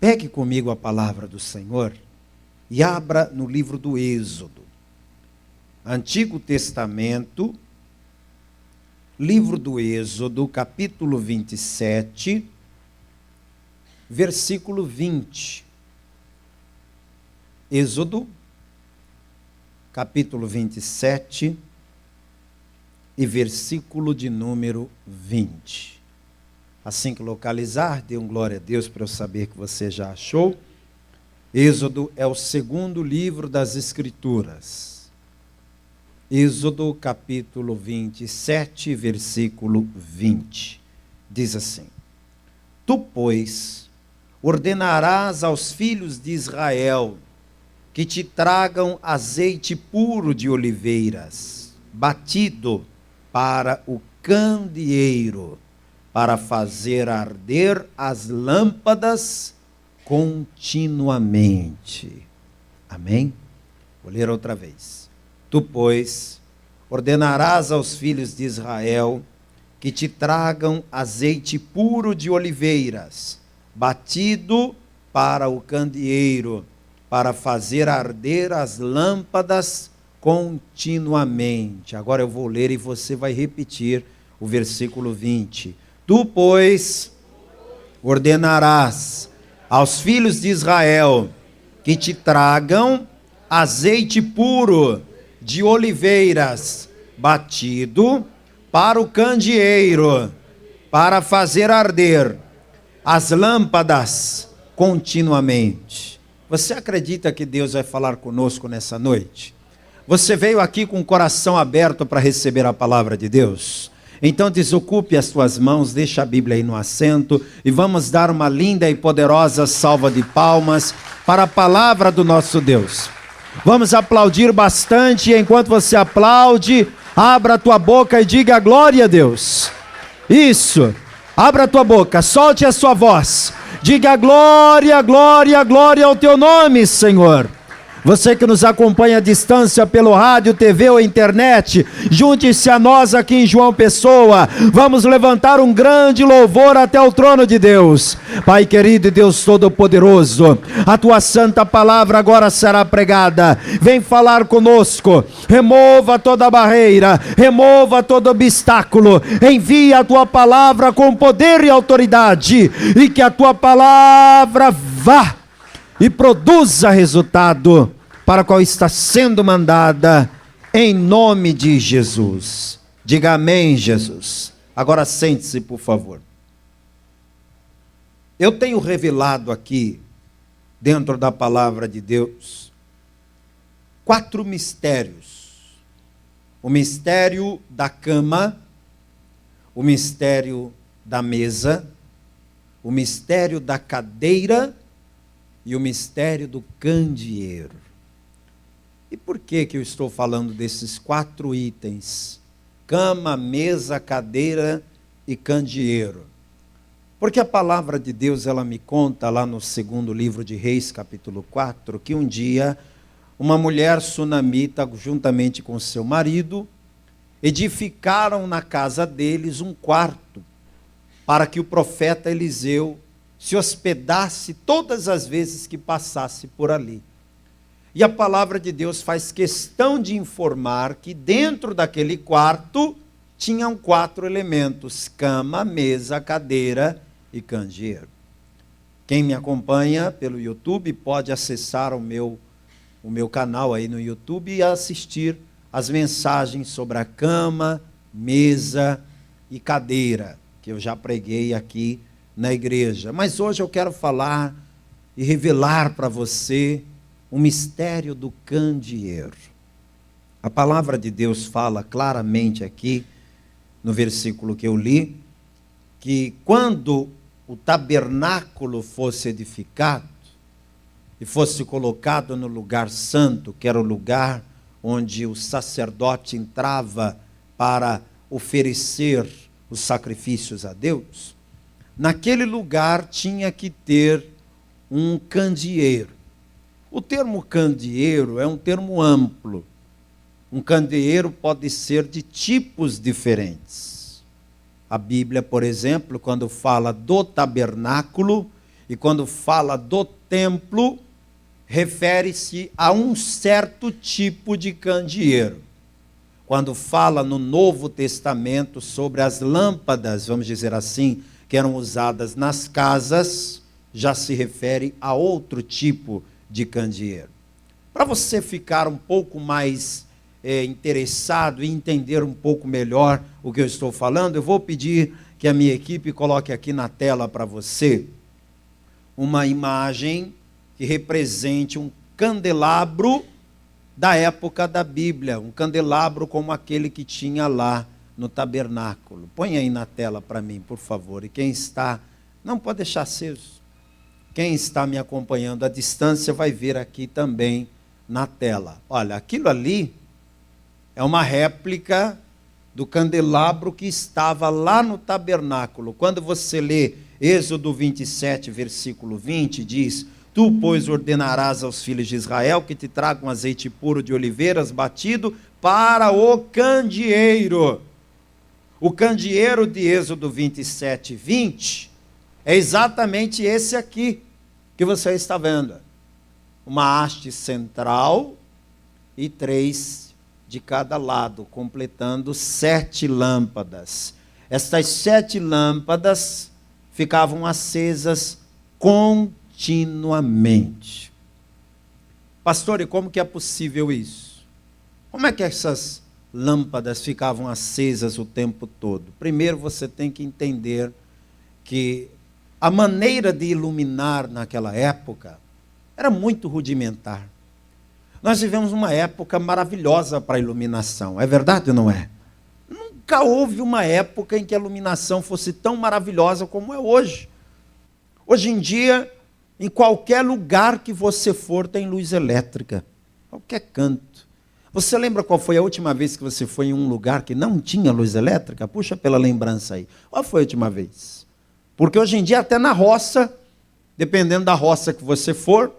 Pegue comigo a palavra do Senhor e abra no livro do Êxodo. Antigo Testamento, livro do Êxodo, capítulo 27, versículo 20. Êxodo, capítulo 27 e versículo de número 20. Assim que localizar, dê um glória a Deus para eu saber que você já achou. Êxodo é o segundo livro das Escrituras. Êxodo capítulo 27, versículo 20. Diz assim: Tu, pois, ordenarás aos filhos de Israel que te tragam azeite puro de oliveiras, batido para o candeeiro, para fazer arder as lâmpadas continuamente. Amém? Vou ler outra vez. Tu, pois, ordenarás aos filhos de Israel que te tragam azeite puro de oliveiras, batido para o candeeiro, para fazer arder as lâmpadas continuamente. Agora eu vou ler e você vai repetir o versículo 20. Tu, pois, ordenarás aos filhos de Israel que te tragam azeite puro de oliveiras, batido para o candeeiro, para fazer arder as lâmpadas continuamente. Você acredita que Deus vai falar conosco nessa noite? Você veio aqui com o coração aberto para receber a palavra de Deus? Então desocupe as tuas mãos, deixa a Bíblia aí no assento e vamos dar uma linda e poderosa salva de palmas para a palavra do nosso Deus. Vamos aplaudir bastante, e enquanto você aplaude, abra a tua boca e diga glória a Deus. Isso, abra a tua boca, solte a sua voz, diga glória, glória, glória ao teu nome, Senhor. Você que nos acompanha à distância pelo rádio, TV ou internet, junte-se a nós aqui em João Pessoa. Vamos levantar um grande louvor até o trono de Deus. Pai querido e Deus Todo-Poderoso, a tua santa palavra agora será pregada. Vem falar conosco. Remova toda barreira, remova todo obstáculo. Envia a tua palavra com poder e autoridade, e que a tua palavra vá e produza resultado para o qual está sendo mandada, em nome de Jesus. Diga amém, Jesus. Agora sente-se, por favor. Eu tenho revelado aqui, dentro da palavra de Deus, 4 mistérios. O mistério da cama, o mistério da mesa, o mistério da cadeira e o mistério do candeeiro. E por que eu estou falando desses 4 itens? Cama, mesa, cadeira e candeeiro. Porque a palavra de Deus, ela me conta lá no segundo livro de Reis, capítulo 4, que um dia uma mulher sunamita, juntamente com seu marido, edificaram na casa deles um quarto, para que o profeta Eliseu se hospedasse todas as vezes que passasse por ali. E a palavra de Deus faz questão de informar que dentro daquele quarto tinham 4 elementos: cama, mesa, cadeira e candeeiro. Quem me acompanha pelo YouTube pode acessar o meu canal aí no YouTube e assistir as mensagens sobre a cama, mesa e cadeira, que eu já preguei aqui na igreja. Mas hoje eu quero falar e revelar para você o mistério do candeeiro. A palavra de Deus fala claramente aqui, no versículo que eu li, que quando o tabernáculo fosse edificado e fosse colocado no lugar santo, que era o lugar onde o sacerdote entrava para oferecer os sacrifícios a Deus, naquele lugar tinha que ter um candeeiro. O termo candeeiro é um termo amplo. Um candeeiro pode ser de tipos diferentes. A Bíblia, por exemplo, quando fala do tabernáculo, E quando fala do templo, refere-se a um certo tipo de candeeiro. Quando fala no Novo Testamento sobre as lâmpadas, vamos dizer assim, que eram usadas nas casas, já se refere a outro tipo de candeeiro. Para você ficar um pouco mais interessado e entender um pouco melhor o que eu estou falando, eu vou pedir que a minha equipe coloque aqui na tela para você uma imagem que represente um candelabro da época da Bíblia, um candelabro como aquele que tinha lá no tabernáculo. Põe aí na tela para mim, por favor. E quem está, não pode deixar aceso. Quem está me acompanhando à distância vai ver aqui também na tela. Olha, aquilo ali é uma réplica do candelabro que estava lá no tabernáculo. Quando você lê Êxodo 27, versículo 20, diz: Tu, pois, ordenarás aos filhos de Israel que te tragam azeite puro de oliveiras batido para o candeeiro. O candeeiro de Êxodo 27, 20 é exatamente esse aqui que você está vendo. Uma haste central e 3 de cada lado, completando 7 lâmpadas. Estas 7 lâmpadas ficavam acesas continuamente. Pastor, e como que é possível isso? Como é que essas lâmpadas ficavam acesas o tempo todo? Primeiro você tem que entender que a maneira de iluminar naquela época era muito rudimentar. Nós vivemos uma época maravilhosa para a iluminação, é verdade ou não é? Nunca houve uma época em que a iluminação fosse tão maravilhosa como é hoje. Hoje em dia, em qualquer lugar que você for, tem luz elétrica. Qualquer canto. Você lembra qual foi a última vez que você foi em um lugar que não tinha luz elétrica? Puxa pela lembrança aí. Qual foi a última vez? Porque hoje em dia, até na roça, dependendo da roça que você for,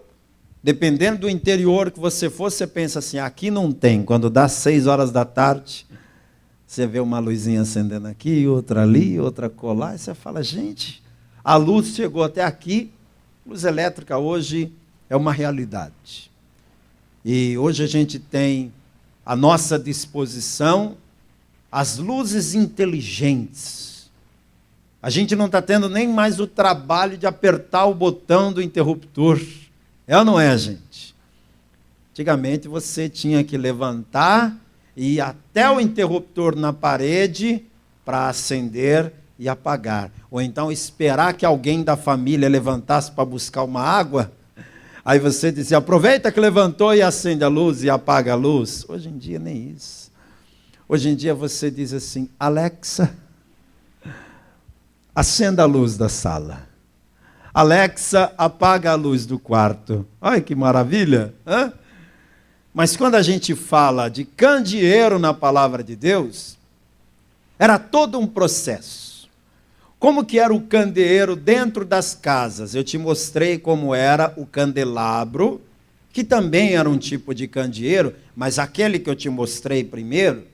dependendo do interior que você for, você pensa assim, aqui não tem. Quando dá 6 horas da tarde, você vê uma luzinha acendendo aqui, outra ali, outra colar, e você fala, gente, a luz chegou até aqui. Luz elétrica hoje é uma realidade. E hoje a gente tem à nossa disposição as luzes inteligentes. A gente não está tendo nem mais o trabalho de apertar o botão do interruptor. É ou não é, gente? Antigamente você tinha que levantar e ir até o interruptor na parede para acender e apagar. Ou então esperar que alguém da família levantasse para buscar uma água. Aí você dizia, aproveita que levantou e acende a luz e apaga a luz. Hoje em dia nem isso. Hoje em dia você diz assim, Alexa, acenda a luz da sala. Alexa, apaga a luz do quarto. Olha que maravilha. Hã? Mas quando a gente fala de candeeiro na palavra de Deus, era todo um processo. Como que era o candeeiro dentro das casas? Eu te mostrei como era o candelabro, que também era um tipo de candeeiro, mas aquele que eu te mostrei primeiro,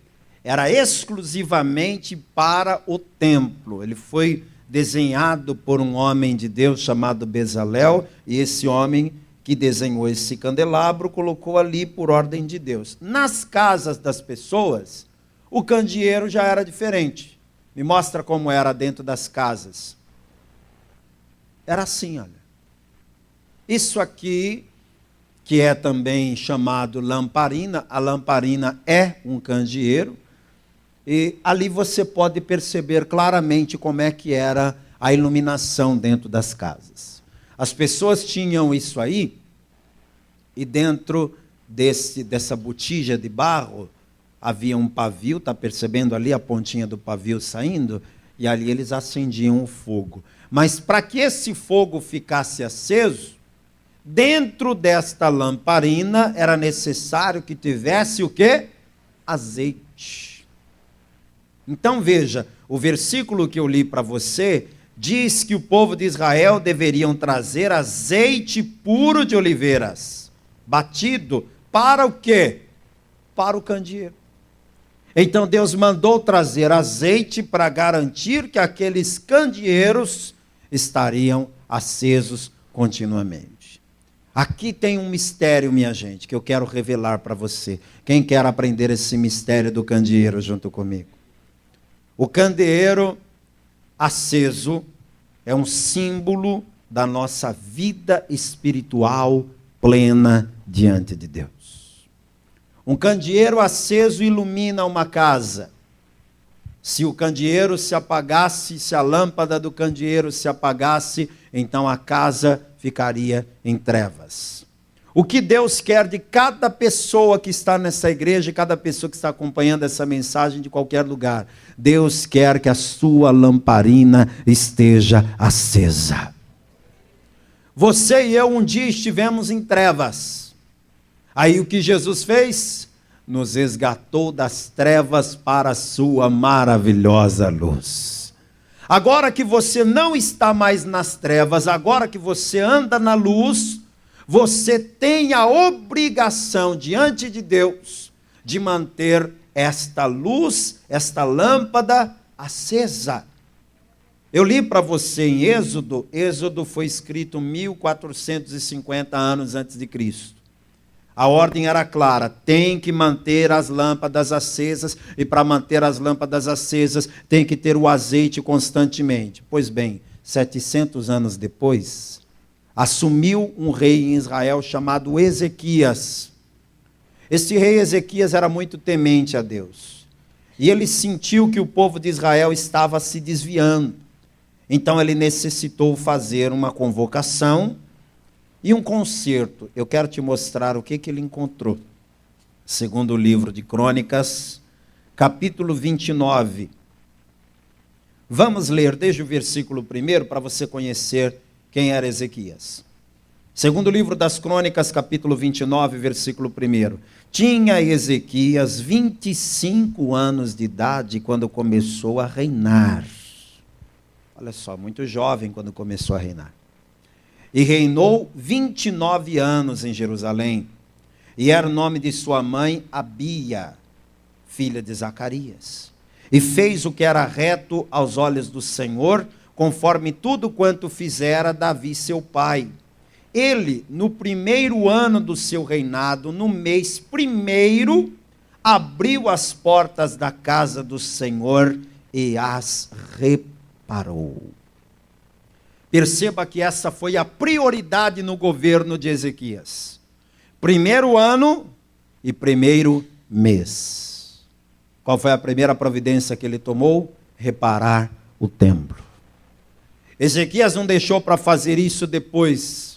era exclusivamente para o templo. Ele foi desenhado por um homem de Deus chamado Bezalel, e esse homem que desenhou esse candelabro colocou ali por ordem de Deus. Nas casas das pessoas, o candeeiro já era diferente. Me mostra como era dentro das casas. Era assim, olha. Isso aqui, que é também chamado lamparina, a lamparina é um candeeiro, e ali você pode perceber claramente como é que era a iluminação dentro das casas. As pessoas tinham isso aí, e dentro dessa botija de barro, havia um pavio, está percebendo ali a pontinha do pavio saindo? E ali eles acendiam o fogo. Mas para que esse fogo ficasse aceso, dentro desta lamparina era necessário que tivesse o quê? Azeite. Então veja, o versículo que eu li para você diz que o povo de Israel deveriam trazer azeite puro de oliveiras, batido, para o quê? Para o candeeiro. Então Deus mandou trazer azeite para garantir que aqueles candeeiros estariam acesos continuamente. Aqui tem um mistério, minha gente, que eu quero revelar para você. Quem quer aprender esse mistério do candeeiro junto comigo? O candeeiro aceso é um símbolo da nossa vida espiritual plena diante de Deus. Um candeeiro aceso ilumina uma casa. Se o candeeiro se apagasse, se a lâmpada do candeeiro se apagasse, então a casa ficaria em trevas. O que Deus quer de cada pessoa que está nessa igreja, cada pessoa que está acompanhando essa mensagem de qualquer lugar, Deus quer que a sua lamparina esteja acesa. Você e eu um dia estivemos em trevas. Aí o que Jesus fez? Nos resgatou das trevas para a sua maravilhosa luz. Agora que você não está mais nas trevas, agora que você anda na luz, você tem a obrigação diante de Deus de manter esta luz, esta lâmpada acesa. Eu li para você em Êxodo. Êxodo foi escrito 1450 anos antes de Cristo. A ordem era clara, tem que manter as lâmpadas acesas, e para manter as lâmpadas acesas tem que ter o azeite constantemente. Pois bem, 700 anos depois, assumiu um rei em Israel chamado Ezequias. Esse rei Ezequias era muito temente a Deus, e ele sentiu que o povo de Israel estava se desviando. Então ele necessitou fazer uma convocação e um concerto. Eu quero te mostrar o que ele encontrou. Segundo o livro de Crônicas, capítulo 29. Vamos ler desde o versículo 1 para você conhecer quem era Ezequias. Segundo o livro das Crônicas, capítulo 29, versículo 1. Tinha Ezequias 25 anos de idade quando começou a reinar. Olha só, muito jovem quando começou a reinar. E reinou 29 anos em Jerusalém. E era o nome de sua mãe Abia, filha de Zacarias. E fez o que era reto aos olhos do Senhor, conforme tudo quanto fizera Davi seu pai. Ele, no primeiro ano do seu reinado, no mês primeiro, abriu as portas da casa do Senhor e as reparou. Perceba que essa foi a prioridade no governo de Ezequias. Primeiro ano e primeiro mês. Qual foi a primeira providência que ele tomou? Reparar o templo. Ezequias não deixou para fazer isso depois.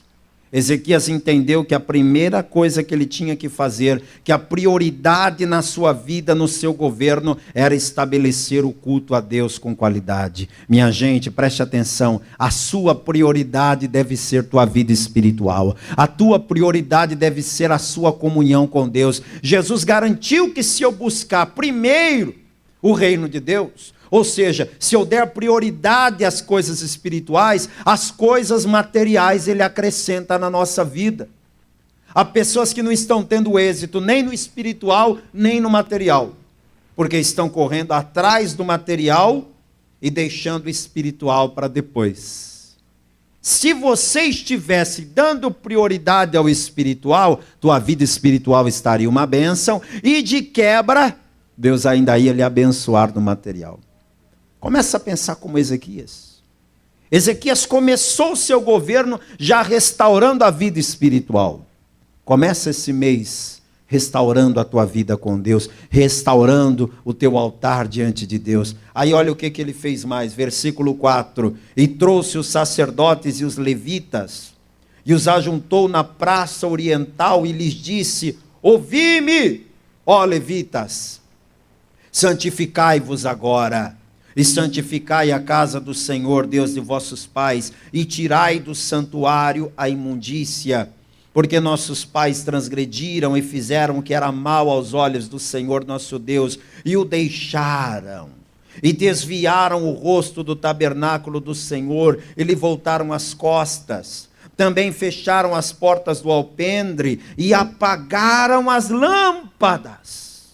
Ezequias entendeu que a primeira coisa que ele tinha que fazer, que a prioridade na sua vida, no seu governo, era estabelecer o culto a Deus com qualidade. Minha gente, preste atenção, a sua prioridade deve ser tua vida espiritual. A tua prioridade deve ser a sua comunhão com Deus. Jesus garantiu que se eu buscar primeiro o reino de Deus, ou seja, se eu der prioridade às coisas espirituais, as coisas materiais Ele acrescenta na nossa vida. Há pessoas que não estão tendo êxito nem no espiritual, nem no material, porque estão correndo atrás do material e deixando o espiritual para depois. Se você estivesse dando prioridade ao espiritual, tua vida espiritual estaria uma bênção, e de quebra, Deus ainda ia lhe abençoar no material. Começa a pensar como Ezequias. Ezequias começou o seu governo já restaurando a vida espiritual. Começa esse mês restaurando a tua vida com Deus, restaurando o teu altar diante de Deus. Aí olha o que ele fez mais, versículo 4. E trouxe os sacerdotes e os levitas, e os ajuntou na praça oriental, e lhes disse: ouvi-me, ó levitas, santificai-vos agora, e santificai a casa do Senhor, Deus de vossos pais, e tirai do santuário a imundícia, porque nossos pais transgrediram e fizeram o que era mal aos olhos do Senhor nosso Deus, e o deixaram, e desviaram o rosto do tabernáculo do Senhor, e lhe voltaram as costas. Também fecharam as portas do alpendre, e apagaram as lâmpadas,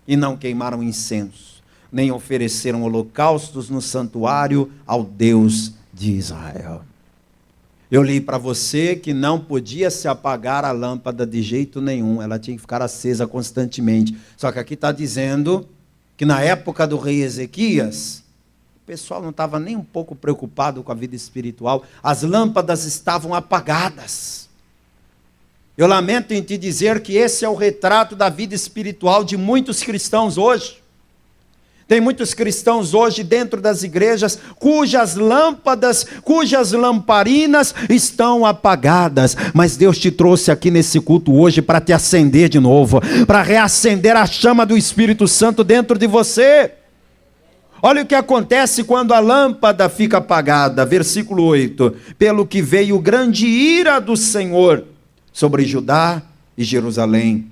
e não queimaram incenso, nem ofereceram holocaustos no santuário ao Deus de Israel. Eu li para você que não podia se apagar a lâmpada de jeito nenhum, ela tinha que ficar acesa constantemente. Só que aqui está dizendo que na época do rei Ezequias, o pessoal não estava nem um pouco preocupado com a vida espiritual, as lâmpadas estavam apagadas. Eu lamento em te dizer que esse é o retrato da vida espiritual de muitos cristãos hoje. Tem muitos cristãos hoje dentro das igrejas cujas lâmpadas, cujas lamparinas estão apagadas. Mas Deus te trouxe aqui nesse culto hoje para te acender de novo, para reacender a chama do Espírito Santo dentro de você. Olha o que acontece quando a lâmpada fica apagada. Versículo 8. Pelo que veio grande ira do Senhor sobre Judá e Jerusalém,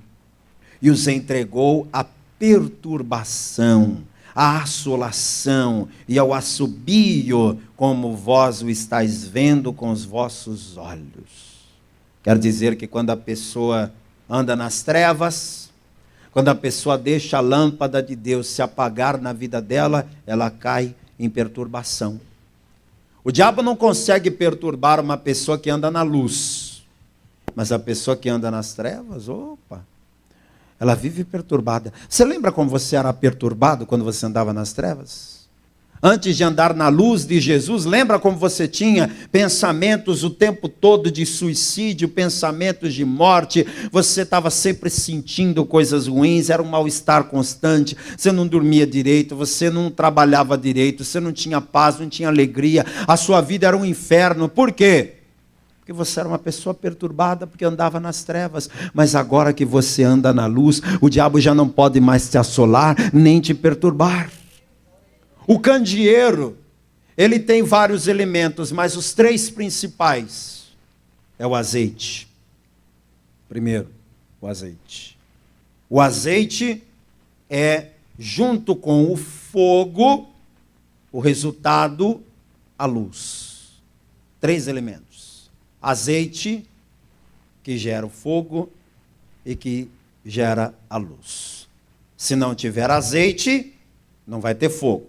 e os entregou à perturbação, à assolação e ao assobio, como vós o estáis vendo com os vossos olhos. Quer dizer que quando a pessoa anda nas trevas, quando a pessoa deixa a lâmpada de Deus se apagar na vida dela, ela cai em perturbação. O diabo não consegue perturbar uma pessoa que anda na luz, mas a pessoa que anda nas trevas, opa, ela vive perturbada. Você lembra como você era perturbado quando você andava nas trevas? Antes de andar na luz de Jesus, lembra como você tinha pensamentos o tempo todo de suicídio, pensamentos de morte, você estava sempre sentindo coisas ruins, era um mal-estar constante, você não dormia direito, você não trabalhava direito, você não tinha paz, não tinha alegria, a sua vida era um inferno. Por quê? Porque você era uma pessoa perturbada, porque andava nas trevas. Mas agora que você anda na luz, o diabo já não pode mais te assolar, nem te perturbar. O candeeiro, ele tem vários elementos, mas os três principais é o azeite. Primeiro, o azeite. O azeite é, junto com o fogo, o resultado, a luz. Três elementos. Azeite, que gera o fogo e que gera a luz. Se não tiver azeite, não vai ter fogo.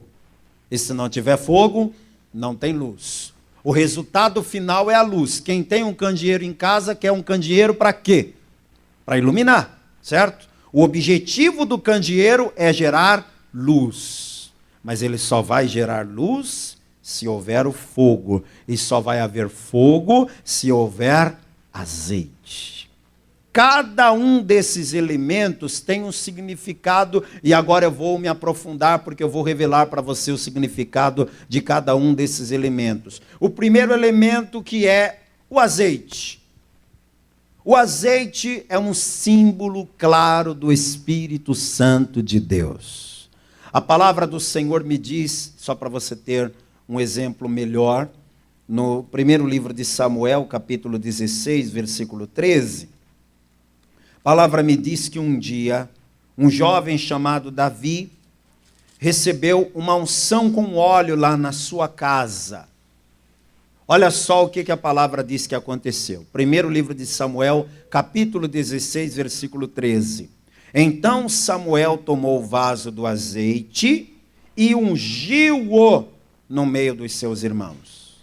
E se não tiver fogo, não tem luz. O resultado final é a luz. Quem tem um candeeiro em casa quer um candeeiro para quê? Para iluminar, certo? O objetivo do candeeiro é gerar luz. Mas ele só vai gerar luz se houver o fogo, e só vai haver fogo se houver azeite. Cada um desses elementos tem um significado, e agora eu vou me aprofundar, porque eu vou revelar para você o significado de cada um desses elementos. O primeiro elemento, que é o azeite. O azeite é um símbolo claro do Espírito Santo de Deus. A palavra do Senhor me diz, só para você ter um exemplo melhor, no primeiro livro de Samuel, capítulo 16, versículo 13, a palavra me diz que um dia, um jovem chamado Davi recebeu uma unção com óleo lá na sua casa. Olha só o que a palavra diz que aconteceu. Primeiro livro de Samuel, capítulo 16, versículo 13. Então Samuel tomou o vaso do azeite e ungiu-o no meio dos seus irmãos.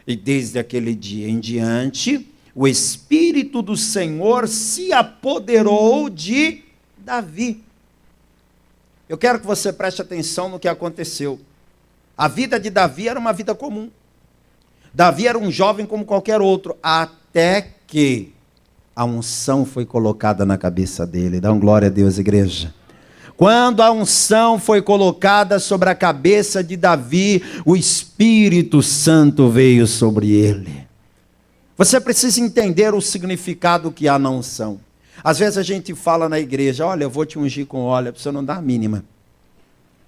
E desde aquele dia em diante, o Espírito do Senhor se apoderou de Davi. Eu quero que você preste atenção no que aconteceu. A vida de Davi era uma vida comum. Davi era um jovem como qualquer outro, até que a unção foi colocada na cabeça dele. Dá glória a Deus, igreja. Quando a unção foi colocada sobre a cabeça de Davi, o Espírito Santo veio sobre ele. Você precisa entender o significado que há na unção. Às vezes a gente fala na igreja, olha, eu vou te ungir com óleo, a pessoa não dá a mínima,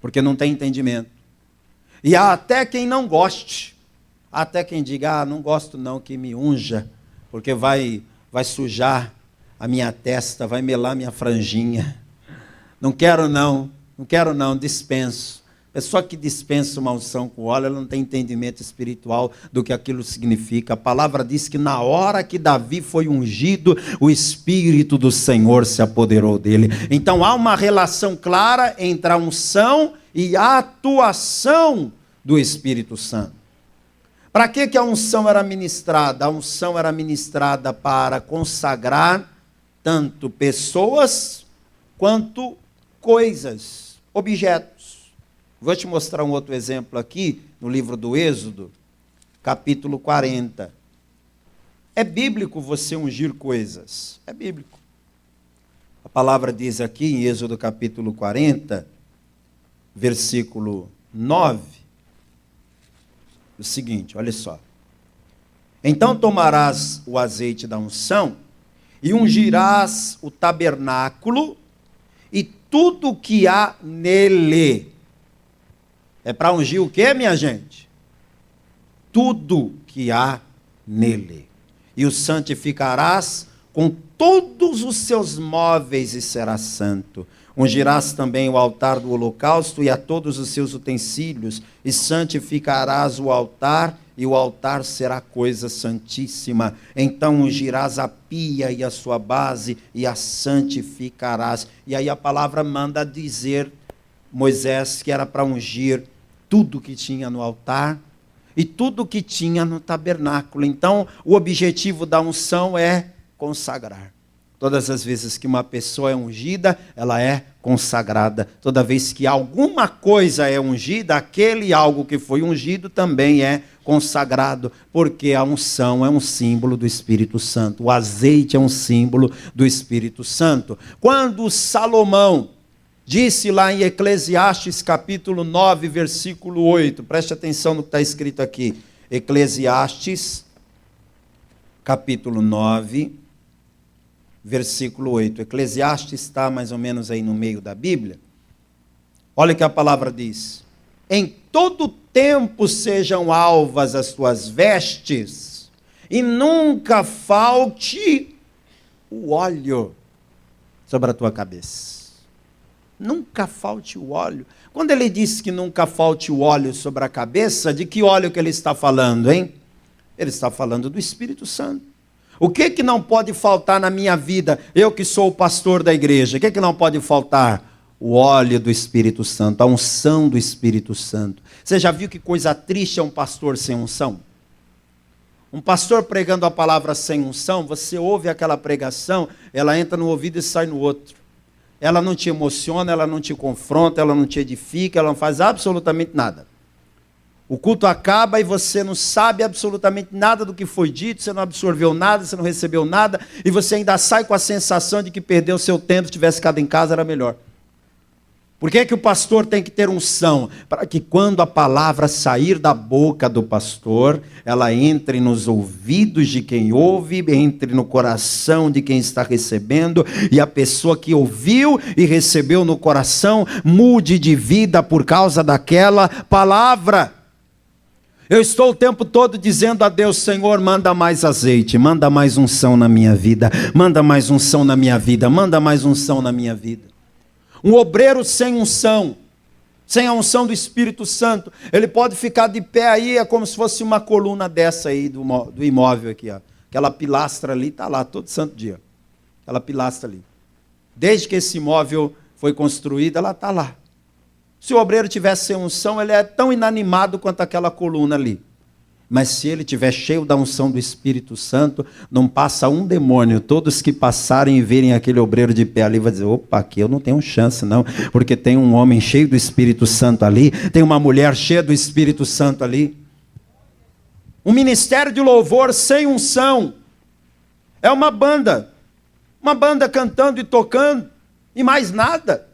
porque não tem entendimento. E há até quem não goste, até quem diga, não gosto não que me unja, porque vai sujar a minha testa, vai melar minha franjinha. Não quero não, dispenso. Pessoa que dispensa uma unção com óleo, ela não tem entendimento espiritual do que aquilo significa. A palavra diz que na hora que Davi foi ungido, o Espírito do Senhor se apoderou dele. Então há uma relação clara entre a unção e a atuação do Espírito Santo. Para que a unção era ministrada? A unção era ministrada para consagrar tanto pessoas quanto coisas, objetos. Vou te mostrar um outro exemplo aqui, no livro do Êxodo, capítulo 40. É bíblico você ungir coisas. É bíblico. A palavra diz aqui em Êxodo capítulo 40, versículo 9, o seguinte, olha só. Então tomarás o azeite da unção e ungirás o tabernáculo e tudo que há nele. É para ungir o quê, minha gente? Tudo que há nele. E o santificarás com todos os seus móveis e será santo. Ungirás também o altar do holocausto e a todos os seus utensílios, e santificarás o altar, e o altar será coisa santíssima. Então ungirás a pia e a sua base, e a santificarás. E aí a palavra manda dizer, Moisés, que era para ungir tudo que tinha no altar, e tudo que tinha no tabernáculo. Então, o objetivo da unção é consagrar. Todas as vezes que uma pessoa é ungida, ela é consagrada. Toda vez que alguma coisa é ungida, aquele algo que foi ungido também é consagrado, porque a unção é um símbolo do Espírito Santo. O azeite é um símbolo do Espírito Santo. Quando Salomão disse lá em Eclesiastes capítulo 9, versículo 8, preste atenção no que está escrito aqui. Eclesiastes capítulo 9, versículo 8. Eclesiastes está mais ou menos aí no meio da Bíblia. Olha o que a palavra diz. Em todo tempo sejam alvas as tuas vestes, e nunca falte o óleo sobre a tua cabeça. Nunca falte o óleo. Quando ele diz que nunca falte o óleo sobre a cabeça, de que óleo que ele está falando, hein? Ele está falando do Espírito Santo. O que não pode faltar na minha vida? Eu que sou o pastor da igreja, o que não pode faltar? O óleo do Espírito Santo, a unção do Espírito Santo. Você já viu que coisa triste é um pastor sem unção? Um pastor pregando a palavra sem unção, você ouve aquela pregação, ela entra no ouvido e sai no outro. Ela não te emociona, ela não te confronta, ela não te edifica, ela não faz absolutamente nada. O culto acaba e você não sabe absolutamente nada do que foi dito, você não absorveu nada, você não recebeu nada, e você ainda sai com a sensação de que perdeu o seu tempo, se tivesse ficado em casa era melhor. Por que o pastor tem que ter unção? Para que quando a palavra sair da boca do pastor, ela entre nos ouvidos de quem ouve, entre no coração de quem está recebendo, e a pessoa que ouviu e recebeu no coração, mude de vida por causa daquela palavra. Eu estou o tempo todo dizendo a Deus, Senhor, manda mais azeite, manda mais unção na minha vida, manda mais unção na minha vida, manda mais unção na minha vida. Um obreiro sem unção, sem a unção do Espírito Santo, ele pode ficar de pé aí, é como se fosse uma coluna dessa aí do imóvel aqui, ó. Aquela pilastra ali está lá todo santo dia, aquela pilastra ali. Desde que esse imóvel foi construído, ela está lá. Se o obreiro tivesse sem unção, ele é tão inanimado quanto aquela coluna ali. Mas se ele estiver cheio da unção do Espírito Santo, não passa um demônio. Todos que passarem e verem aquele obreiro de pé ali, vão dizer, opa, aqui eu não tenho chance não, porque tem um homem cheio do Espírito Santo ali, tem uma mulher cheia do Espírito Santo ali. Um ministério de louvor sem unção é uma banda cantando e tocando, e mais nada.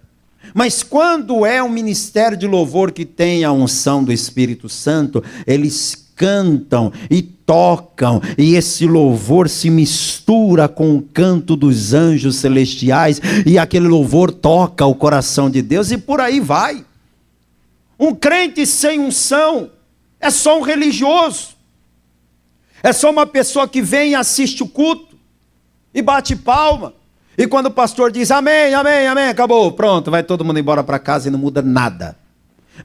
Mas quando é um ministério de louvor que tem a unção do Espírito Santo, eles cantam e tocam, e esse louvor se mistura com o canto dos anjos celestiais, e aquele louvor toca o coração de Deus, e por aí vai. Um crente sem unção é só um religioso, é só uma pessoa que vem e assiste o culto, e bate palma, e quando o pastor diz amém, amém, amém, acabou, pronto, vai todo mundo embora para casa e não muda nada.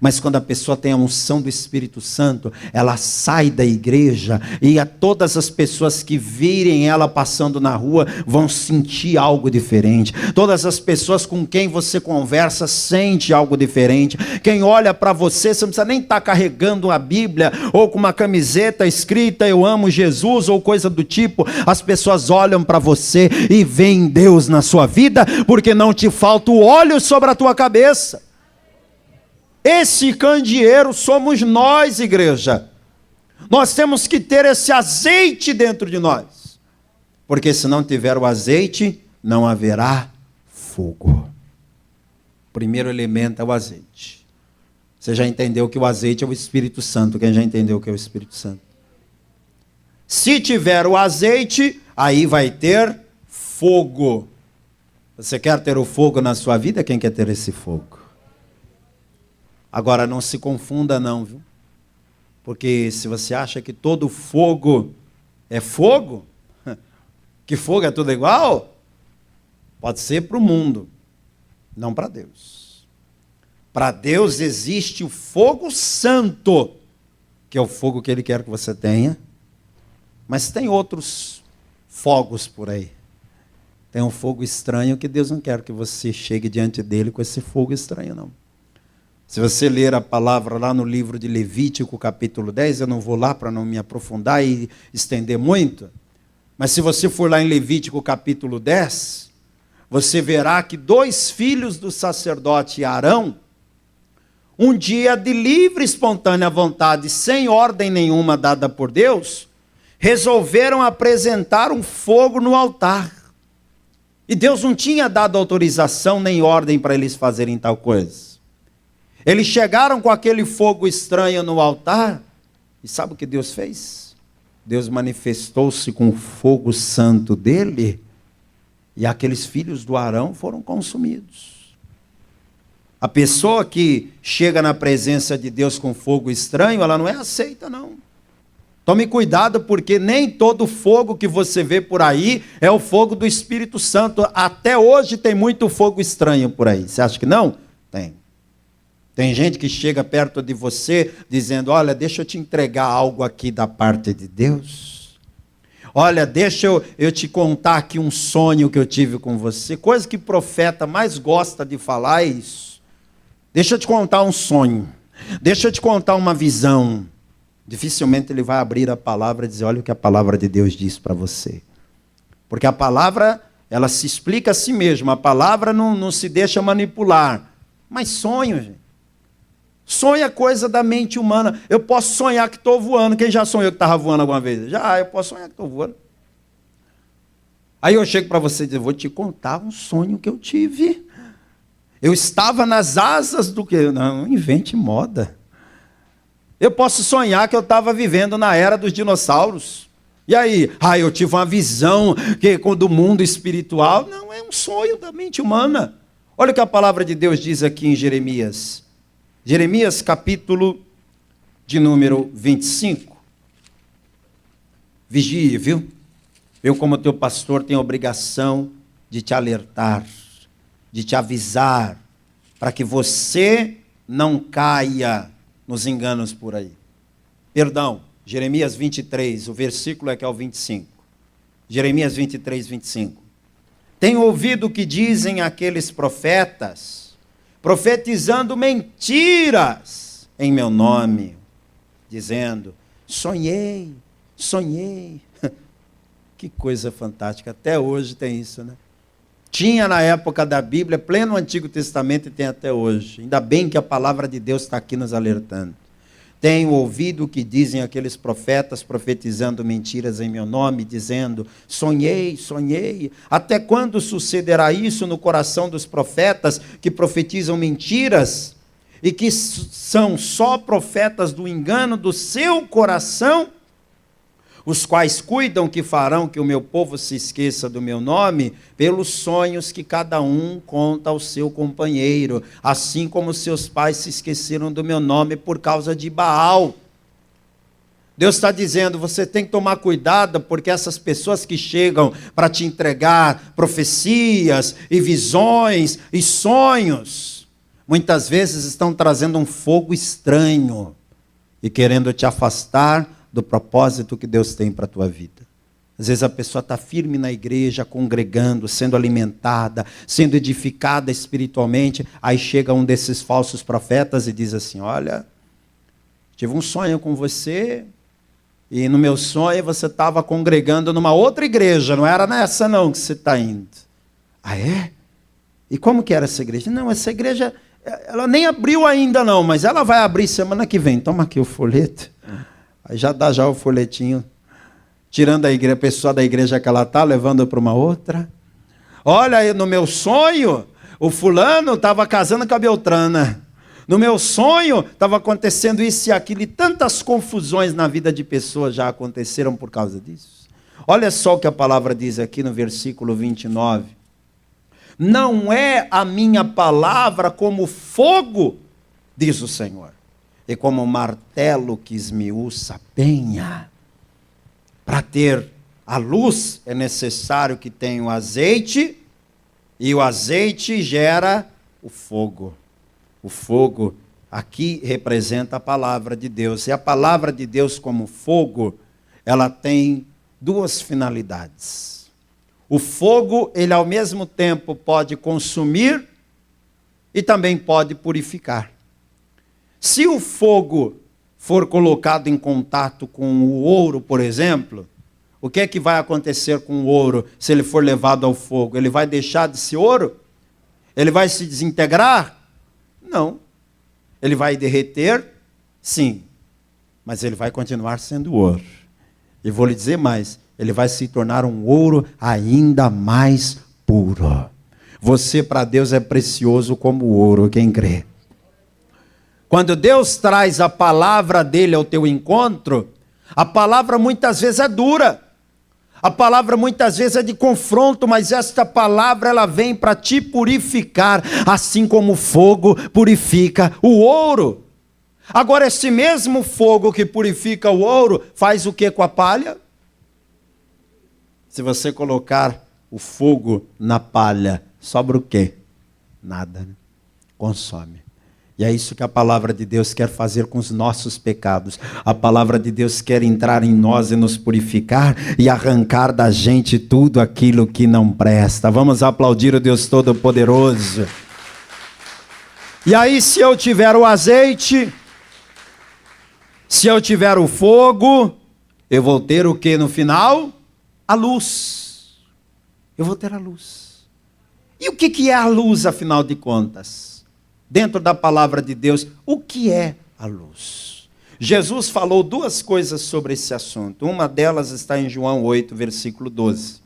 Mas quando a pessoa tem a unção do Espírito Santo, ela sai da igreja e todas as pessoas que virem ela passando na rua vão sentir algo diferente. Todas as pessoas com quem você conversa sente algo diferente. Quem olha para você, você não precisa nem estar carregando a Bíblia ou com uma camiseta escrita "Eu amo Jesus" ou coisa do tipo. As pessoas olham para você e veem Deus na sua vida, porque não te falta o óleo sobre a tua cabeça. Esse candeeiro somos nós, igreja. Nós temos que ter esse azeite dentro de nós. Porque se não tiver o azeite, não haverá fogo. O primeiro elemento é o azeite. Você já entendeu que o azeite é o Espírito Santo. Quem já entendeu que é o Espírito Santo? Se tiver o azeite, aí vai ter fogo. Você quer ter o fogo na sua vida? Quem quer ter esse fogo? Agora, não se confunda não, viu? Porque se você acha que todo fogo é fogo, que fogo é tudo igual, pode ser para o mundo, não para Deus. Para Deus existe o fogo santo, que é o fogo que Ele quer que você tenha, mas tem outros fogos por aí. Tem um fogo estranho que Deus não quer que você chegue diante dele com esse fogo estranho, não. Se você ler a palavra lá no livro de Levítico, capítulo 10, eu não vou lá para não me aprofundar e estender muito, mas se você for lá em Levítico, capítulo 10, você verá que 2 filhos do sacerdote Arão, um dia de livre e espontânea vontade, sem ordem nenhuma dada por Deus, resolveram apresentar um fogo no altar. E Deus não tinha dado autorização nem ordem para eles fazerem tal coisa. Eles chegaram com aquele fogo estranho no altar, e sabe o que Deus fez? Deus manifestou-se com o fogo santo dele, e aqueles filhos do Arão foram consumidos. A pessoa que chega na presença de Deus com fogo estranho, ela não é aceita, não. Tome cuidado, porque nem todo fogo que você vê por aí é o fogo do Espírito Santo. Até hoje tem muito fogo estranho por aí. Você acha que não? Tem. Tem gente que chega perto de você dizendo: olha, deixa eu te entregar algo aqui da parte de Deus. Olha, deixa eu te contar aqui um sonho que eu tive com você. Coisa que o profeta mais gosta de falar é isso. Deixa eu te contar um sonho. Deixa eu te contar uma visão. Dificilmente ele vai abrir a palavra e dizer: olha o que a palavra de Deus diz para você. Porque a palavra, ela se explica a si mesma. A palavra não se deixa manipular. Mas sonho, gente. Sonho é coisa da mente humana. Eu posso sonhar que estou voando. Quem já sonhou que estava voando alguma vez? Já, eu posso sonhar que estou voando. Aí eu chego para você e digo: vou te contar um sonho que eu tive. Eu estava nas asas do quê? Não invente moda. Eu posso sonhar que eu estava vivendo na era dos dinossauros. E aí? Eu tive uma visão do mundo espiritual. Não, é um sonho da mente humana. Olha o que a palavra de Deus diz aqui em Jeremias. Jeremias, capítulo de número 25. Vigie, viu? Eu, como teu pastor, tenho a obrigação de te alertar, de te avisar, para que você não caia nos enganos por aí. Perdão, Jeremias 23, o versículo é que é o 25. Jeremias 23, 25. Tenho ouvido o que dizem aqueles profetas, profetizando mentiras em meu nome, dizendo: sonhei. Que coisa fantástica, até hoje tem isso, né? Tinha na época da Bíblia, pleno Antigo Testamento, e tem até hoje. Ainda bem que a palavra de Deus está aqui nos alertando. Tenho ouvido o que dizem aqueles profetas, profetizando mentiras em meu nome, dizendo: sonhei. Até quando sucederá isso no coração dos profetas que profetizam mentiras e que são só profetas do engano do seu coração, os quais cuidam que farão que o meu povo se esqueça do meu nome, pelos sonhos que cada um conta ao seu companheiro, assim como seus pais se esqueceram do meu nome por causa de Baal. Deus está dizendo: você tem que tomar cuidado, porque essas pessoas que chegam para te entregar profecias e visões e sonhos, muitas vezes estão trazendo um fogo estranho e querendo te afastar do propósito que Deus tem para a tua vida. Às vezes a pessoa está firme na igreja, congregando, sendo alimentada, sendo edificada espiritualmente. Aí chega um desses falsos profetas e diz assim: olha, tive um sonho com você, e no meu sonho você estava congregando numa outra igreja, não era nessa não que você está indo. Ah, é? E como que era essa igreja? Não, essa igreja, ela nem abriu ainda não, mas ela vai abrir semana que vem. Toma aqui o folheto. Aí já dá já o folhetinho, tirando a pessoa da igreja que ela está, levando para uma outra. Olha, no meu sonho, o fulano estava casando com a Beltrana. No meu sonho, estava acontecendo isso e aquilo. E tantas confusões na vida de pessoas já aconteceram por causa disso. Olha só o que a palavra diz aqui no versículo 29. Não é a minha palavra como fogo, diz o Senhor, e como martelo que esmiuça a penha. Para ter a luz é necessário que tenha o azeite, e o azeite gera o fogo. O fogo aqui representa a palavra de Deus. E a palavra de Deus como fogo, ela tem duas finalidades. O fogo, ele ao mesmo tempo pode consumir e também pode purificar. Se o fogo for colocado em contato com o ouro, por exemplo, o que é que vai acontecer com o ouro se ele for levado ao fogo? Ele vai deixar de ser ouro? Ele vai se desintegrar? Não. Ele vai derreter? Sim. Mas ele vai continuar sendo ouro. E vou lhe dizer mais, ele vai se tornar um ouro ainda mais puro. Você para Deus é precioso como ouro, quem crê? Quando Deus traz a palavra dele ao teu encontro, a palavra muitas vezes é dura. A palavra muitas vezes é de confronto, mas esta palavra ela vem para te purificar, assim como o fogo purifica o ouro. Agora, esse mesmo fogo que purifica o ouro, faz o que com a palha? Se você colocar o fogo na palha, sobra o quê? Nada, né? Consome. E é isso que a palavra de Deus quer fazer com os nossos pecados. A palavra de Deus quer entrar em nós e nos purificar e arrancar da gente tudo aquilo que não presta. Vamos aplaudir o Deus Todo-Poderoso. E aí, se eu tiver o azeite, se eu tiver o fogo, eu vou ter o que no final? A luz. Eu vou ter a luz. E o que é a luz, afinal de contas? Dentro da palavra de Deus, o que é a luz? Jesus falou duas coisas sobre esse assunto. Uma delas está em João 8, versículo 12.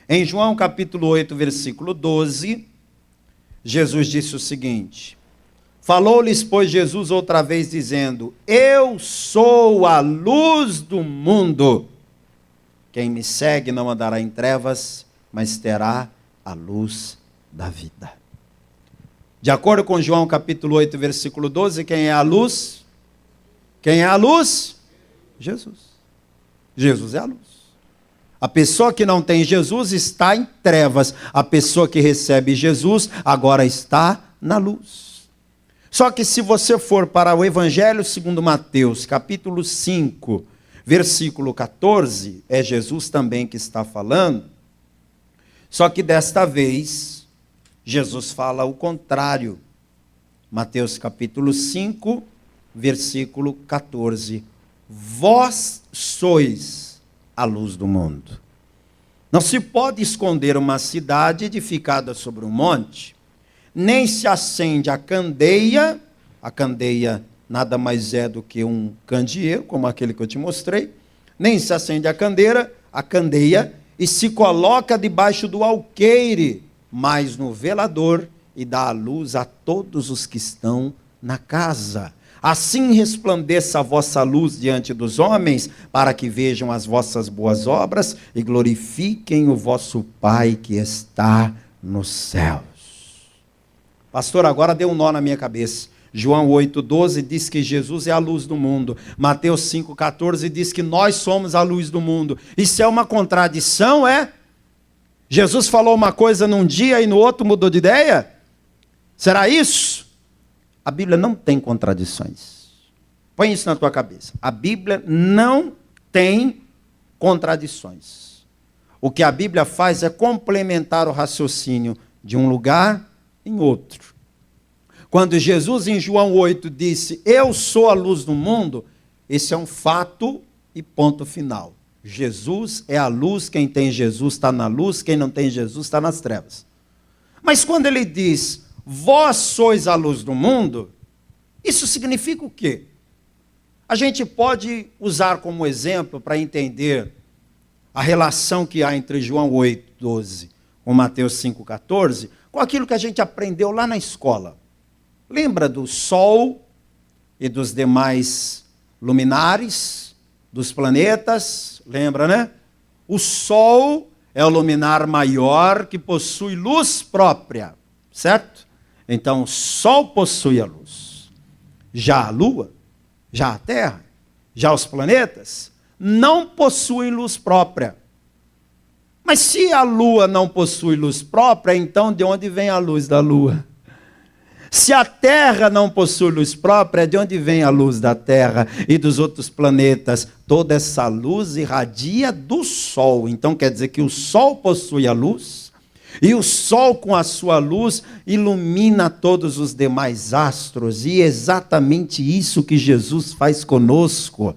Em João capítulo 8, versículo 12, Jesus disse o seguinte: falou-lhes, pois, Jesus outra vez, dizendo: eu sou a luz do mundo. Quem me segue não andará em trevas, mas terá a luz da vida. De acordo com João capítulo 8, versículo 12, quem é a luz? Quem é a luz? Jesus. Jesus é a luz. A pessoa que não tem Jesus está em trevas. A pessoa que recebe Jesus agora está na luz. Só que se você for para o Evangelho segundo Mateus, capítulo 5, versículo 14, é Jesus também que está falando. Só que desta vez Jesus fala o contrário. Mateus capítulo 5, versículo 14. Vós sois a luz do mundo. Não se pode esconder uma cidade edificada sobre um monte, nem se acende a candeia nada mais é do que um candeeiro, como aquele que eu te mostrei, nem se acende a candeia e se coloca debaixo do alqueire, mas no velador, e dá a luz a todos os que estão na casa. Assim resplandeça a vossa luz diante dos homens, para que vejam as vossas boas obras e glorifiquem o vosso Pai que está nos céus. Pastor, agora deu um nó na minha cabeça. João 8,12 diz que Jesus é a luz do mundo. Mateus 5,14 diz que nós somos a luz do mundo. Isso é uma contradição, é? Jesus falou uma coisa num dia e no outro mudou de ideia? Será isso? A Bíblia não tem contradições. Põe isso na tua cabeça. A Bíblia não tem contradições. O que a Bíblia faz é complementar o raciocínio de um lugar em outro. Quando Jesus em João 8 disse, eu sou a luz do mundo, esse é um fato e ponto final. Jesus é a luz, quem tem Jesus está na luz, quem não tem Jesus está nas trevas. Mas quando ele diz, vós sois a luz do mundo, isso significa o quê? A gente pode usar como exemplo para entender a relação que há entre João 8, 12 com Mateus 5, 14, com aquilo que a gente aprendeu lá na escola. Lembra do Sol e dos demais luminares, dos planetas? Lembra, né? O Sol é o luminar maior que possui luz própria, certo? Então, o Sol possui a luz. Já a Lua, já a Terra, já os planetas, não possuem luz própria. Mas se a Lua não possui luz própria, então de onde vem a luz da Lua? Se a Terra não possui luz própria, de onde vem a luz da Terra e dos outros planetas? Toda essa luz irradia do Sol. Então quer dizer que o Sol possui a luz, e o Sol com a sua luz ilumina todos os demais astros. E é exatamente isso que Jesus faz conosco.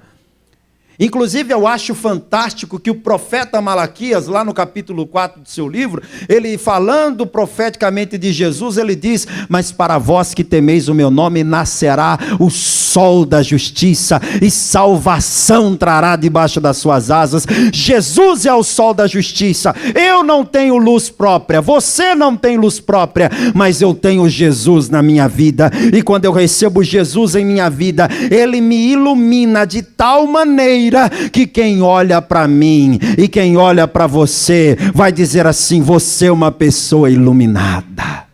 Inclusive, eu acho fantástico que o profeta Malaquias, lá no capítulo 4 do seu livro, ele falando profeticamente de Jesus, ele diz, mas para vós que temeis o meu nome, nascerá o sol da justiça, e salvação trará debaixo das suas asas. Jesus é o sol da justiça. Eu não tenho luz própria, você não tem luz própria, mas eu tenho Jesus na minha vida, e quando eu recebo Jesus em minha vida, ele me ilumina de tal maneira que quem olha para mim e quem olha para você vai dizer assim, você é uma pessoa iluminada.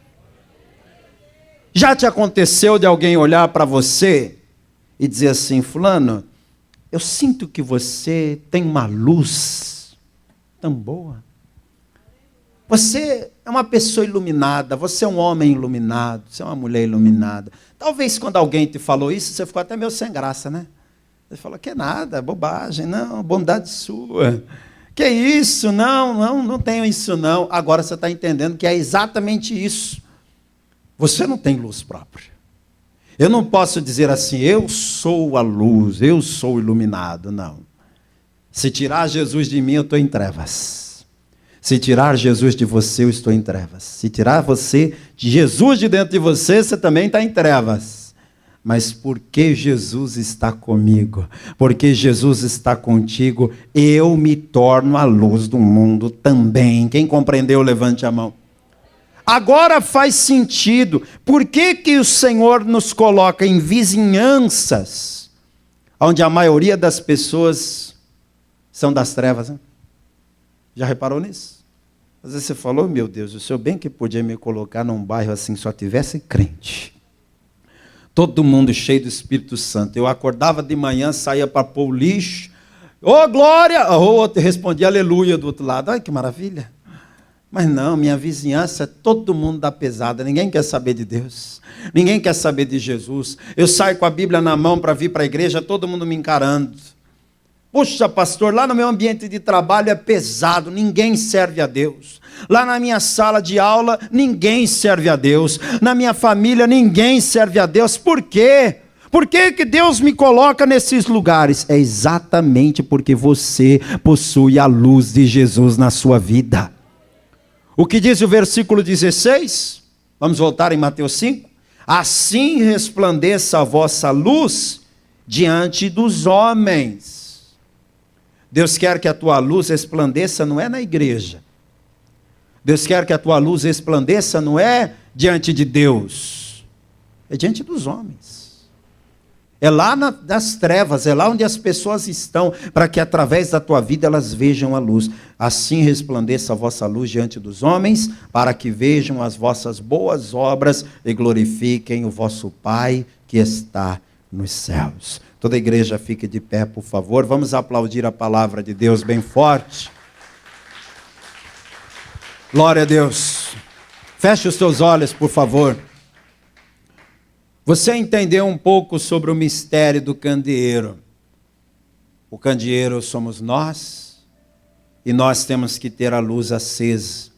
Já te aconteceu de alguém olhar para você e dizer assim, fulano, eu sinto que você tem uma luz tão boa. Você é uma pessoa iluminada, você é um homem iluminado, você é uma mulher iluminada. Talvez quando alguém te falou isso, você ficou até meio sem graça, né? Você fala, que nada, bobagem, não, bondade sua. Que isso, não tenho isso não. Agora você está entendendo que é exatamente isso. Você não tem luz própria. Eu não posso dizer assim, eu sou a luz, eu sou iluminado, não. Se tirar Jesus de mim, eu estou em trevas. Se tirar Jesus de você, eu estou em trevas. Se tirar você, Jesus de dentro de você, você também está em trevas. Mas porque Jesus está comigo, porque Jesus está contigo, eu me torno a luz do mundo também. Quem compreendeu, levante a mão. Agora faz sentido. Por que o Senhor nos coloca em vizinhanças, onde a maioria das pessoas são das trevas, né? Já reparou nisso? Às vezes você falou, meu Deus, o Senhor bem que podia me colocar num bairro assim, só tivesse crente. Todo mundo cheio do Espírito Santo. Eu acordava de manhã, saía para pôr o lixo. Ô, glória! O outro respondia aleluia do outro lado. Ai, que maravilha. Mas não, minha vizinhança é todo mundo da pesada. Ninguém quer saber de Deus. Ninguém quer saber de Jesus. Eu saio com a Bíblia na mão para vir para a igreja, todo mundo me encarando. Puxa, pastor, lá no meu ambiente de trabalho é pesado, ninguém serve a Deus. Lá na minha sala de aula, ninguém serve a Deus. Na minha família, ninguém serve a Deus. Por quê? Por que Deus me coloca nesses lugares? É exatamente porque você possui a luz de Jesus na sua vida. O que diz o versículo 16? Vamos voltar em Mateus 5. Assim resplandeça a vossa luz diante dos homens. Deus quer que a tua luz resplandeça, não é na igreja. Deus quer que a tua luz resplandeça, não é diante de Deus. É diante dos homens. É lá nas trevas, é lá onde as pessoas estão, para que através da tua vida elas vejam a luz. Assim resplandeça a vossa luz diante dos homens, para que vejam as vossas boas obras e glorifiquem o vosso Pai que está nos céus. Toda a igreja fique de pé, por favor. Vamos aplaudir a palavra de Deus bem forte. Glória a Deus. Feche os teus olhos, por favor. Você entendeu um pouco sobre o mistério do candeeiro. O candeeiro somos nós, e nós temos que ter a luz acesa.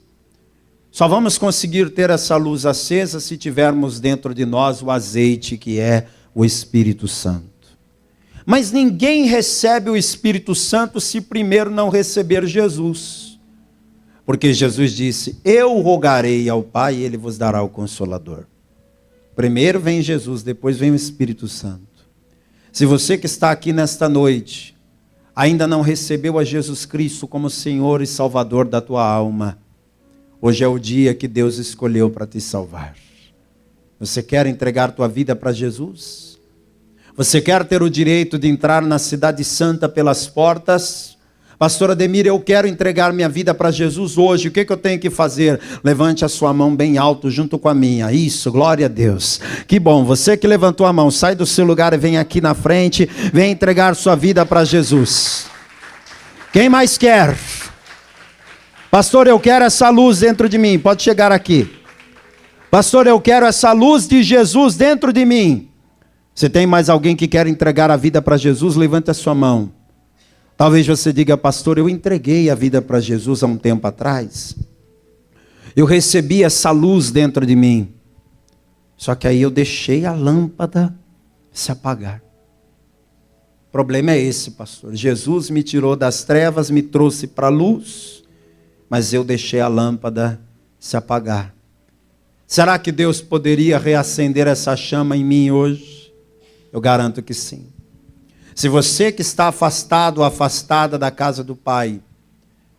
Só vamos conseguir ter essa luz acesa se tivermos dentro de nós o azeite que é o Espírito Santo. Mas ninguém recebe o Espírito Santo se primeiro não receber Jesus. Porque Jesus disse: eu rogarei ao Pai e Ele vos dará o Consolador. Primeiro vem Jesus, depois vem o Espírito Santo. Se você que está aqui nesta noite ainda não recebeu a Jesus Cristo como Senhor e Salvador da tua alma, hoje é o dia que Deus escolheu para te salvar. Você quer entregar tua vida para Jesus? Você quer ter o direito de entrar na cidade santa pelas portas? Pastor Ademir, eu quero entregar minha vida para Jesus hoje. O que eu tenho que fazer? Levante a sua mão bem alto junto com a minha. Isso, glória a Deus. Que bom, você que levantou a mão, sai do seu lugar e vem aqui na frente. Vem entregar sua vida para Jesus. Quem mais quer? Pastor, eu quero essa luz dentro de mim. Pode chegar aqui. Pastor, eu quero essa luz de Jesus dentro de mim. Se tem mais alguém que quer entregar a vida para Jesus, levante a sua mão. Talvez você diga: pastor, eu entreguei a vida para Jesus há um tempo atrás. Eu recebi essa luz dentro de mim. Só que aí eu deixei a lâmpada se apagar. O problema é esse, pastor. Jesus me tirou das trevas, me trouxe para a luz, mas eu deixei a lâmpada se apagar. Será que Deus poderia reacender essa chama em mim hoje? Eu garanto que sim. Se você que está afastado ou afastada da casa do Pai,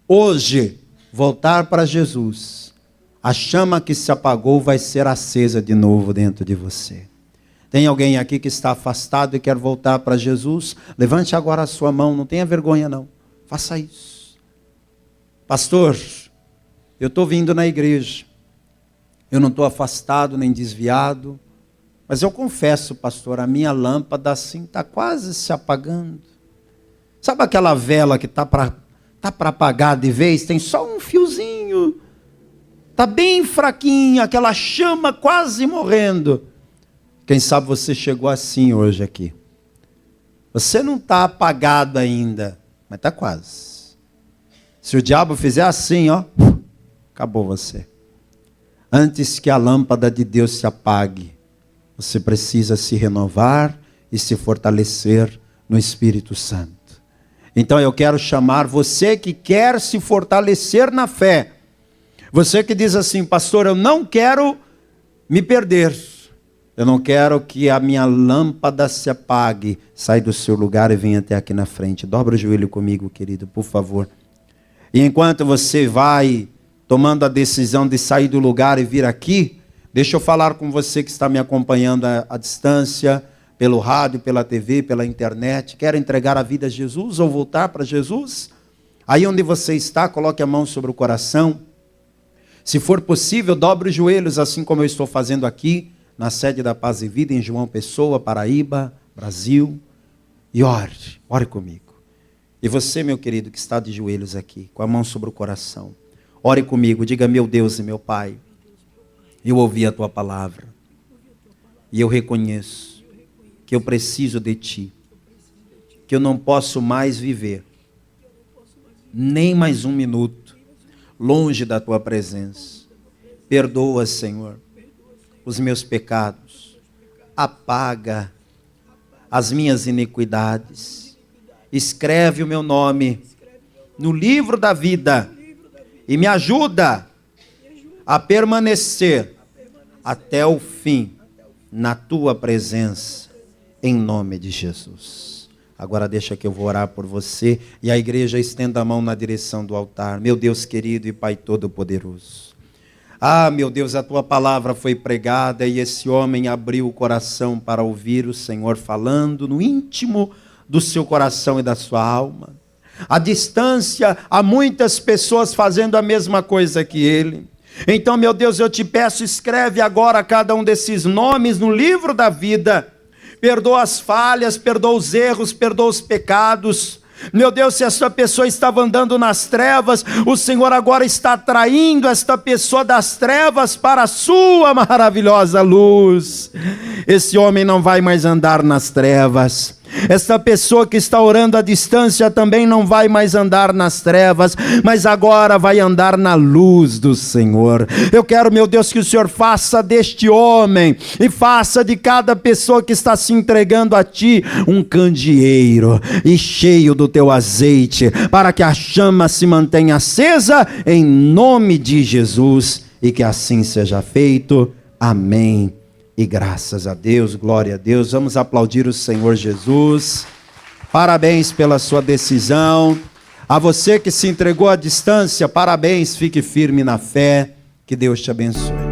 hoje voltar para Jesus, a chama que se apagou vai ser acesa de novo dentro de você. Tem alguém aqui que está afastado e quer voltar para Jesus? Levante agora a sua mão, não tenha vergonha não, faça isso. Pastor, eu estou vindo na igreja, eu não estou afastado nem desviado, mas eu confesso, pastor, a minha lâmpada assim está quase se apagando. Sabe aquela vela que está para apagar de vez? Tem só um fiozinho. Está bem fraquinha, aquela chama quase morrendo. Quem sabe você chegou assim hoje aqui. Você não está apagado ainda, mas está quase. Se o diabo fizer assim, ó, acabou você. Antes que a lâmpada de Deus se apague, você precisa se renovar e se fortalecer no Espírito Santo. Então eu quero chamar você que quer se fortalecer na fé. Você que diz assim: pastor, eu não quero me perder. Eu não quero que a minha lâmpada se apague. Sai do seu lugar e vem até aqui na frente. Dobra o joelho comigo, querido, por favor. E enquanto você vai tomando a decisão de sair do lugar e vir aqui, deixa eu falar com você que está me acompanhando à distância, pelo rádio, pela TV, pela internet. Quer entregar a vida a Jesus ou voltar para Jesus? Aí onde você está, coloque a mão sobre o coração. Se for possível, dobre os joelhos, assim como eu estou fazendo aqui, na sede da Paz e Vida, em João Pessoa, Paraíba, Brasil. E ore comigo. E você, meu querido, que está de joelhos aqui, com a mão sobre o coração, ore comigo, diga: meu Deus e meu Pai, eu ouvi a tua palavra e eu reconheço que eu preciso de ti, que eu não posso mais viver nem mais um minuto longe da tua presença. Perdoa, Senhor, os meus pecados, apaga as minhas iniquidades, escreve o meu nome no livro da vida e me ajuda a permanecer até o fim na tua presença, em nome de Jesus. Agora deixa que eu vou orar por você e a igreja estenda a mão na direção do altar. Meu Deus querido e Pai Todo-Poderoso, meu Deus, a tua palavra foi pregada e esse homem abriu o coração para ouvir o Senhor falando no íntimo do seu coração e da sua alma. À distância, há muitas pessoas fazendo a mesma coisa que ele. Então, meu Deus, eu te peço, escreve agora cada um desses nomes no livro da vida. Perdoa as falhas, perdoa os erros, perdoa os pecados. Meu Deus, se esta pessoa estava andando nas trevas, o Senhor agora está traindo esta pessoa das trevas para a sua maravilhosa luz. Esse homem não vai mais andar nas trevas. Esta pessoa que está orando à distância também não vai mais andar nas trevas, mas agora vai andar na luz do Senhor. Eu quero, meu Deus, que o Senhor faça deste homem e faça de cada pessoa que está se entregando a Ti um candeeiro e cheio do Teu azeite, para que a chama se mantenha acesa em nome de Jesus, e que assim seja feito. Amém. E graças a Deus, glória a Deus. Vamos aplaudir o Senhor Jesus. Parabéns pela sua decisão. A você que se entregou à distância, parabéns, fique firme na fé. Que Deus te abençoe.